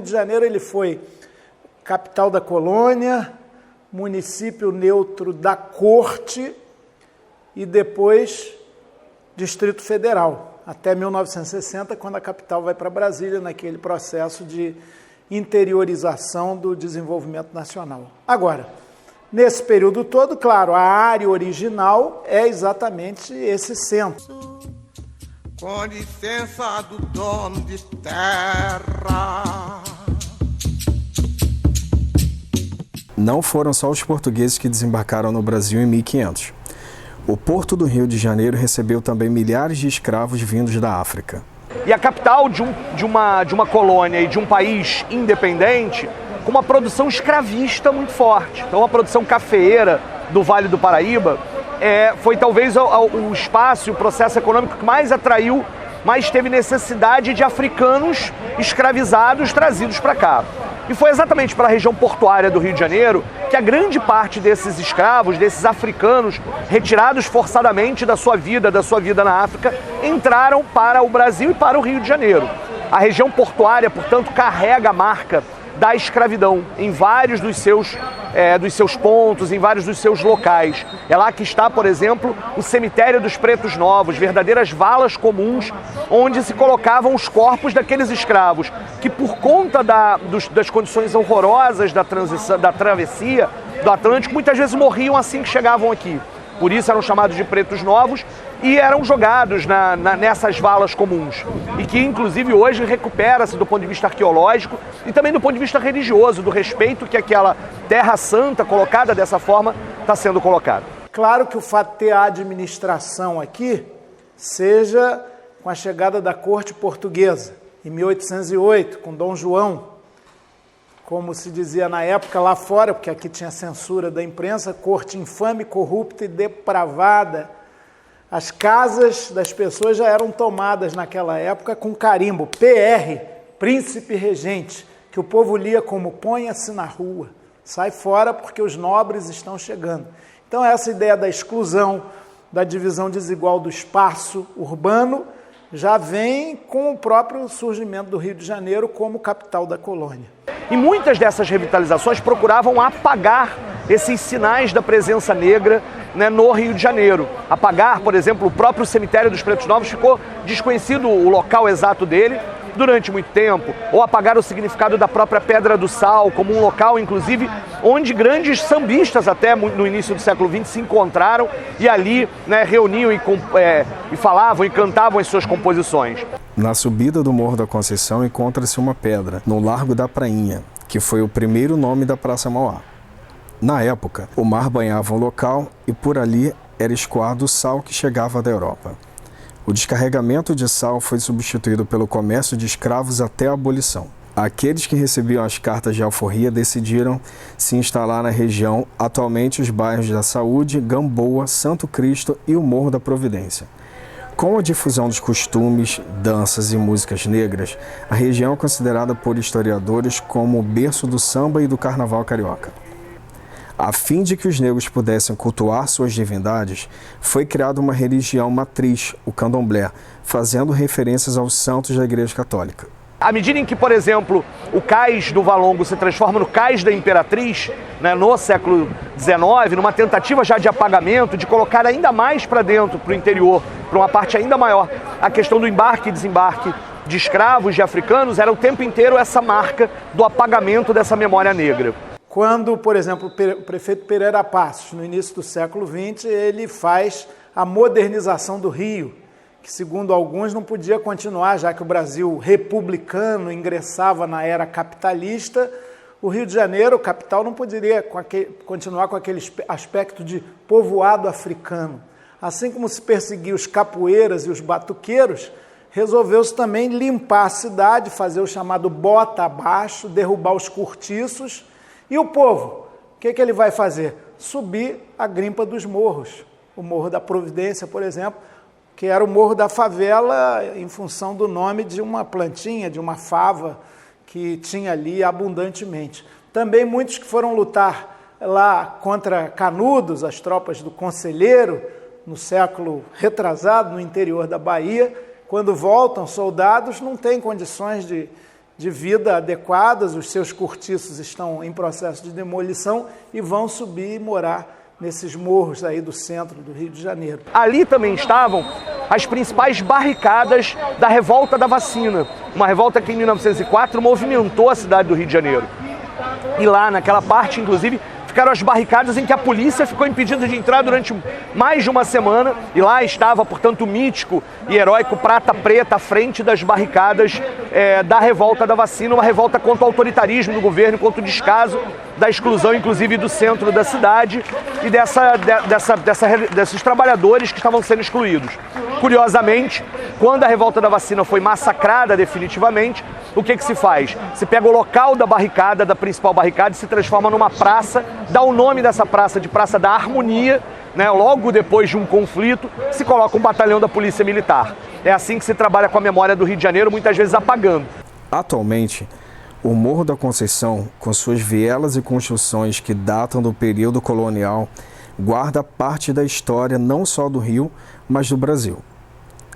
Rio de Janeiro ele foi capital da colônia, município neutro da corte e depois Distrito Federal, até 1960, quando a capital vai para Brasília, naquele processo de interiorização do desenvolvimento nacional. Agora, nesse período todo, claro, a área original é exatamente esse centro. Com licença do dono de terra. Não foram só os portugueses que desembarcaram no Brasil em 1500. O Porto do Rio de Janeiro recebeu também milhares de escravos vindos da África. E a capital de uma colônia e de um país independente com uma produção escravista muito forte. Então a produção cafeeira do Vale do Paraíba foi talvez o espaço, o processo econômico que mais atraiu, mais teve necessidade de africanos escravizados trazidos para cá. E foi exatamente para a região portuária do Rio de Janeiro que a grande parte desses escravos, desses africanos retirados forçadamente da sua vida na África, entraram para o Brasil e para o Rio de Janeiro. A região portuária, portanto, carrega a marca da escravidão em vários dos seus pontos, em vários dos seus locais. É lá que está, por exemplo, o cemitério dos Pretos Novos, verdadeiras valas comuns onde se colocavam os corpos daqueles escravos que, por conta das condições horrorosas da travessia do Atlântico, muitas vezes morriam assim que chegavam aqui. Por isso eram chamados de Pretos Novos e eram jogados nessas valas comuns. E que, inclusive, hoje recupera-se do ponto de vista arqueológico e também do ponto de vista religioso, do respeito que aquela terra santa colocada dessa forma está sendo colocada. Claro que o fato de ter a administração aqui seja com a chegada da corte portuguesa, em 1808, com Dom João, como se dizia na época lá fora, porque aqui tinha censura da imprensa, corte infame, corrupta e depravada. As casas das pessoas já eram tomadas naquela época com carimbo, PR, príncipe regente, que o povo lia como ponha-se na rua, sai fora porque os nobres estão chegando. Então essa ideia da exclusão, da divisão desigual do espaço urbano, já vem com o próprio surgimento do Rio de Janeiro como capital da colônia. E muitas dessas revitalizações procuravam apagar esses sinais da presença negra, né, no Rio de Janeiro. Apagar, por exemplo, o próprio cemitério dos Pretos Novos, ficou desconhecido o local exato dele durante muito tempo, ou apagar o significado da própria Pedra do Sal, como um local, inclusive, onde grandes sambistas, até no início do século XX, se encontraram e ali, né, reuniam e falavam e cantavam as suas composições. Na subida do Morro da Conceição encontra-se uma pedra, no Largo da Prainha, que foi o primeiro nome da Praça Mauá. Na época, o mar banhava o local e por ali era escoado o sal que chegava da Europa. O descarregamento de sal foi substituído pelo comércio de escravos até a abolição. Aqueles que recebiam as cartas de alforria decidiram se instalar na região, atualmente os bairros da Saúde, Gamboa, Santo Cristo e o Morro da Providência. Com a difusão dos costumes, danças e músicas negras, a região é considerada por historiadores como o berço do samba e do carnaval carioca. A fim de que os negros pudessem cultuar suas divindades, foi criada uma religião matriz, o candomblé, fazendo referências aos santos da Igreja Católica. À medida em que, por exemplo, o cais do Valongo se transforma no cais da Imperatriz, né, no século XIX, numa tentativa já de apagamento, de colocar ainda mais para dentro, para o interior, para uma parte ainda maior, a questão do embarque e desembarque de escravos, de africanos, era o tempo inteiro essa marca do apagamento dessa memória negra. Quando, por exemplo, o prefeito Pereira Passos, no início do século XX, ele faz a modernização do Rio, que, segundo alguns, não podia continuar, já que o Brasil republicano ingressava na era capitalista. O Rio de Janeiro, capital, não poderia continuar com aquele aspecto de povoado africano. Assim como se perseguia os capoeiras e os batuqueiros, resolveu-se também limpar a cidade, fazer o chamado bota abaixo, derrubar os cortiços. E o povo, o que ele vai fazer? Subir a grimpa dos morros. O Morro da Providência, por exemplo, que era o Morro da Favela em função do nome de uma plantinha, de uma fava que tinha ali abundantemente. Também muitos que foram lutar lá contra Canudos, as tropas do Conselheiro, no século retrasado, no interior da Bahia, quando voltam soldados, não têm condições de de vida adequadas, os seus cortiços estão em processo de demolição e vão subir e morar nesses morros aí do centro do Rio de Janeiro. Ali também estavam as principais barricadas da Revolta da Vacina, uma revolta que em 1904 movimentou a cidade do Rio de Janeiro. E lá naquela parte, inclusive, ficaram as barricadas em que a polícia ficou impedida de entrar durante mais de uma semana, e lá estava, portanto, o mítico e heróico Prata Preta à frente das barricadas da Revolta da Vacina, uma revolta contra o autoritarismo do governo, contra o descaso da exclusão, inclusive, do centro da cidade e desses trabalhadores que estavam sendo excluídos. Curiosamente, quando a Revolta da Vacina foi massacrada definitivamente, o que se faz? Se pega o local da barricada, da principal barricada, e se transforma numa praça, dá o nome dessa praça de Praça da Harmonia, né? Logo depois de um conflito, se coloca um batalhão da Polícia Militar. É assim que se trabalha com a memória do Rio de Janeiro, muitas vezes apagando. Atualmente, o Morro da Conceição, com suas vielas e construções que datam do período colonial, guarda parte da história não só do Rio, mas do Brasil.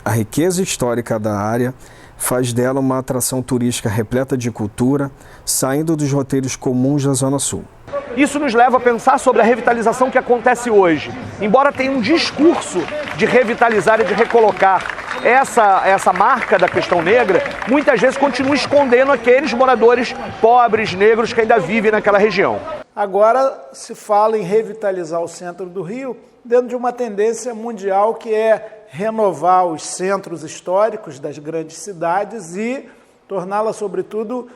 A riqueza histórica da área faz dela uma atração turística repleta de cultura, saindo dos roteiros comuns da Zona Sul. Isso nos leva a pensar sobre a revitalização que acontece hoje. Embora tenha um discurso de revitalizar e de recolocar essa marca da questão negra, muitas vezes continua escondendo aqueles moradores pobres, negros, que ainda vivem naquela região. Agora se fala em revitalizar o centro do Rio dentro de uma tendência mundial que é renovar os centros históricos das grandes cidades e torná-la, sobretudo,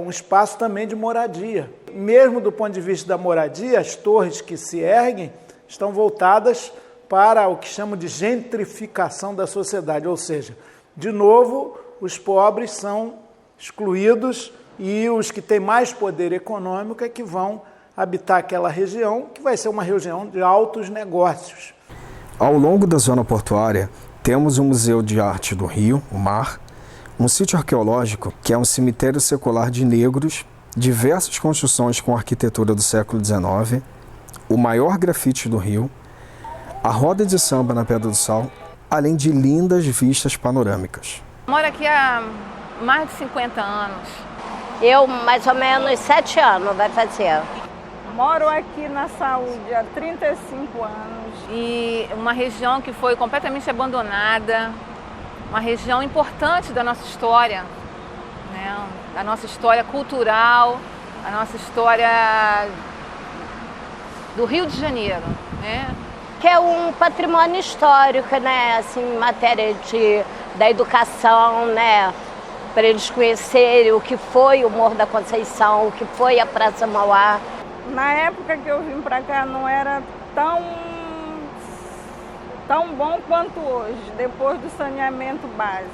um espaço também de moradia. Mesmo do ponto de vista da moradia, as torres que se erguem estão voltadas para o que chamam de gentrificação da sociedade, ou seja, de novo, os pobres são excluídos e os que têm mais poder econômico é que vão habitar aquela região, que vai ser uma região de altos negócios. Ao longo da zona portuária, temos o Museu de Arte do Rio, o MAR, um sítio arqueológico que é um cemitério secular de negros, diversas construções com arquitetura do século XIX, o maior grafite do Rio, a roda de samba na Pedra do Sal, além de lindas vistas panorâmicas. Moro aqui há mais de 50 anos. Eu, mais ou menos 7 anos vai fazer. Moro aqui na Saúde há 35 anos. E uma região que foi completamente abandonada, uma região importante da nossa história, né? Da nossa história cultural, a nossa história do Rio de Janeiro, né? Que é um patrimônio histórico, né? Assim, em matéria da educação, né? Para eles conhecerem o que foi o Morro da Conceição, o que foi a Praça Mauá. Na época que eu vim para cá não era tão bom quanto hoje, depois do saneamento básico.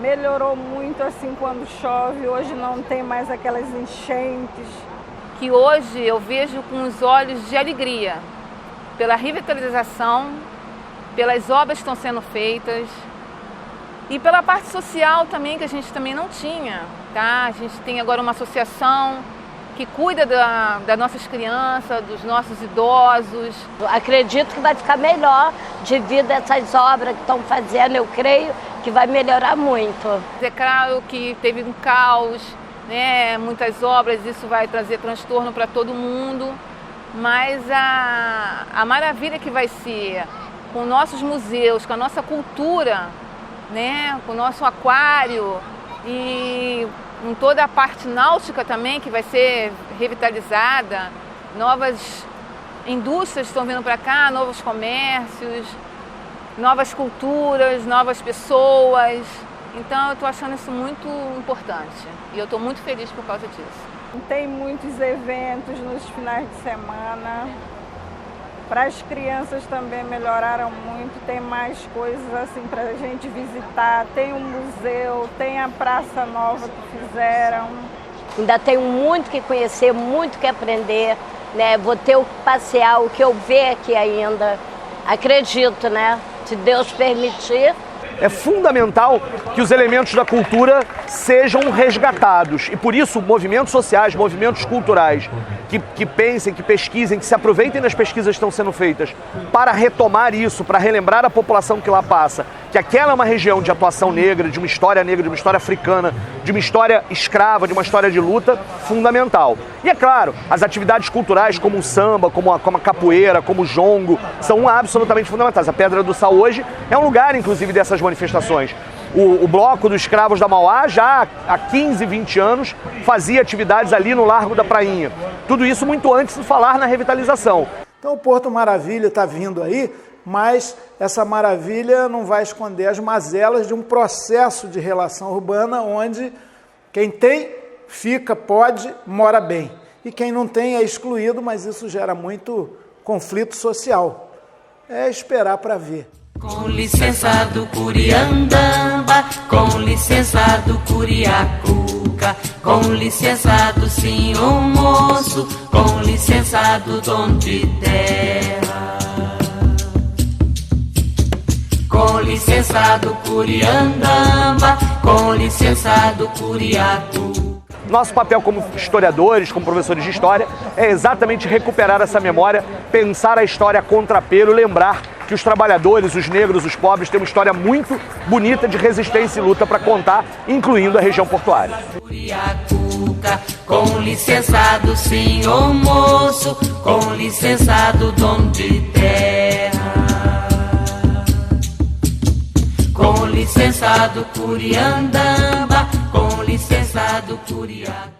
Melhorou muito assim quando chove, hoje não tem mais aquelas enchentes. Que hoje eu vejo com os olhos de alegria, pela revitalização, pelas obras que estão sendo feitas e pela parte social também, que a gente também não tinha, tá? A gente tem agora uma associação que cuida das nossas crianças, dos nossos idosos. Acredito que vai ficar melhor devido a essas obras que estão fazendo, eu creio que vai melhorar muito. É claro que teve um caos, né? Muitas obras, isso vai trazer transtorno para todo mundo, mas a maravilha que vai ser com nossos museus, com a nossa cultura, né? Com o nosso aquário e com toda a parte náutica também, que vai ser revitalizada, novas indústrias estão vindo para cá, novos comércios, novas culturas, novas pessoas. Então eu estou achando isso muito importante e eu estou muito feliz por causa disso. Tem muitos eventos nos finais de semana. Para as crianças também melhoraram muito, tem mais coisas assim para a gente visitar, tem um museu, tem a Praça Nova que fizeram. Ainda tenho muito que conhecer, muito que aprender, né? Vou ter o que passear, o que eu ver aqui ainda. Acredito, né? Se Deus permitir. É fundamental que os elementos da cultura sejam resgatados e por isso movimentos sociais, movimentos culturais que pensem, que pesquisem, que se aproveitem das pesquisas que estão sendo feitas para retomar isso, para relembrar a população que lá passa que aquela é uma região de atuação negra, de uma história negra, de uma história africana, de uma história escrava, de uma história de luta fundamental. E é claro, as atividades culturais como o samba, como a capoeira, como o jongo, são absolutamente fundamentais. A Pedra do Sal hoje é um lugar, inclusive, dessas manifestações. O Bloco dos Escravos da Mauá já há 15, 20 anos fazia atividades ali no Largo da Prainha. Tudo isso muito antes de falar na revitalização. Então o Porto Maravilha está vindo aí, mas essa maravilha não vai esconder as mazelas de um processo de relação urbana onde quem tem, fica, pode, mora bem. E quem não tem é excluído, mas isso gera muito conflito social. É esperar para ver. Com licença do Curiandamba, com licença do Curiacuca, com licença do senhor moço, com licença do dono de terra. Com licença do Curiandamba, com licença do Curiacuca. Nosso papel como historiadores, como professores de história, é exatamente recuperar essa memória, pensar a história a contrapelo, lembrar que os trabalhadores, os negros, os pobres têm uma história muito bonita de resistência e luta para contar, incluindo a região portuária. Com licença do senhor moço, com licença do dono de terra. Com licença do Curiandamba, com licença do Curiacuca.